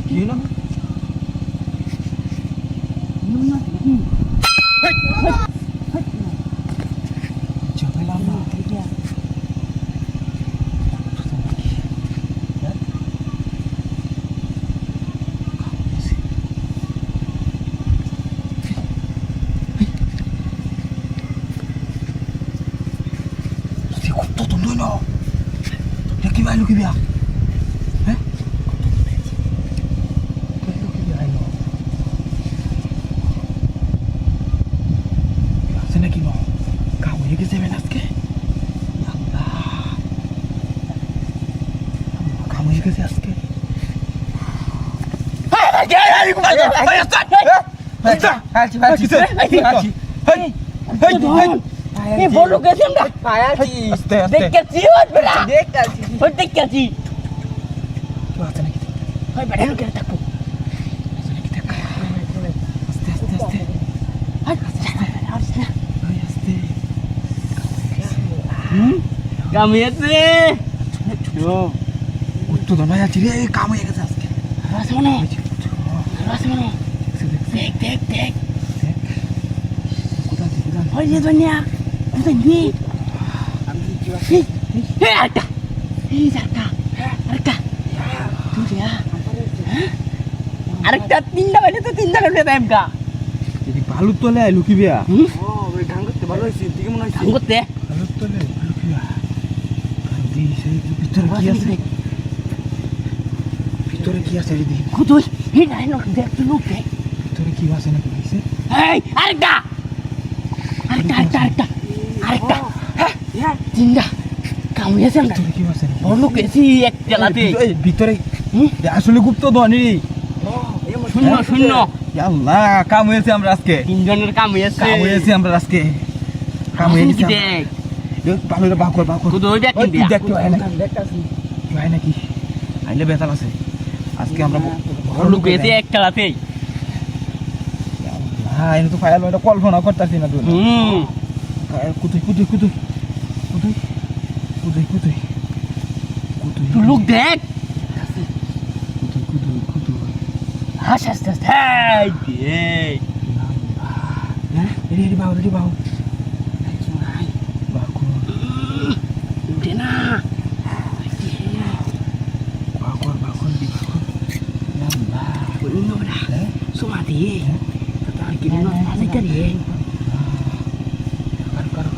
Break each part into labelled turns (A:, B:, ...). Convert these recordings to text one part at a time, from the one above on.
A: কি হলো ঝামেলা না kok tuh no ya gimana lu gimana eh lu gimana no sana gimana kamu ya kita menas ke ya Allah kamu ya kita aske hey gimana ayo start
B: এই বড় গেছে আমরা
A: আস্তে আস্তে
B: দেখছি ওই বেটা দেখছি
A: কি আছে নাকি
B: ওই বেটা কে থাকবো
A: আস্তে আস্তে আস্তে আস্তে
B: কামিয়েছে
A: উত্তর দনা যাচ্ছি রে কাম হয়ে গেছে আজকে
B: রাসমনে দেখ
A: কোথায়
B: ওই যে দুনিয়া কোথায় নি এই আরেকটা আরেকটা তিনটা বাজে তো তিনটা করবে টাইম কা
A: যদি বালুর তলে আই লুকিবিয়া
C: ধান করতে ভালো হয়েছে দিকে মনে হয়
B: ধান করতে
A: বালুর তলে লুকিবিয়া কান্দি সেই ভিতরে কি আছে ভিতরে কি আছে রে দেখি
B: কোথায় এই নাই না দেখ তুই লোক দেখ
A: ভিতরে কি আছে নাকি আছে
B: এই আরেকটা তিনটা কামিয়েছে আমরা
A: ভিতরে কি আছে নাকি
B: বড় কেছি এক জেলাতে
A: এই ভিতরে আসলে গুপ্ত ধনী
B: শূন্য
A: আল্লাহ কাম হয়েছে আমরা আজকে
B: তিনজনের কামিয়েছে
A: আমরা আজকে কাম হয়ে গেছে
B: দেখ
A: বালুরে বাকর
B: কোথায় দেখ
A: দেখতে হয় না কি হয় নাকি আইলে বেতাল আছে আজকে আমরা
B: বড় কেছি এক জেলাতে
A: হ্যাঁ এটা তো ফায়াল এটা কল্পনা করতেছি না তুই কুতুই
B: তুই লোক দেখ হাস হাস হাস
A: রেডি বাউ
B: উঠে না
A: বাকর দি
B: Suma দিয়ে তার কি না আছে করি
A: কারো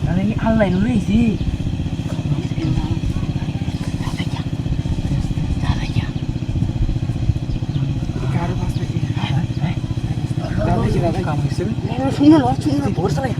B: আরে আল্লাহ লইছি
A: কাম হয়েছে
B: শুনো বর্ষা লাগে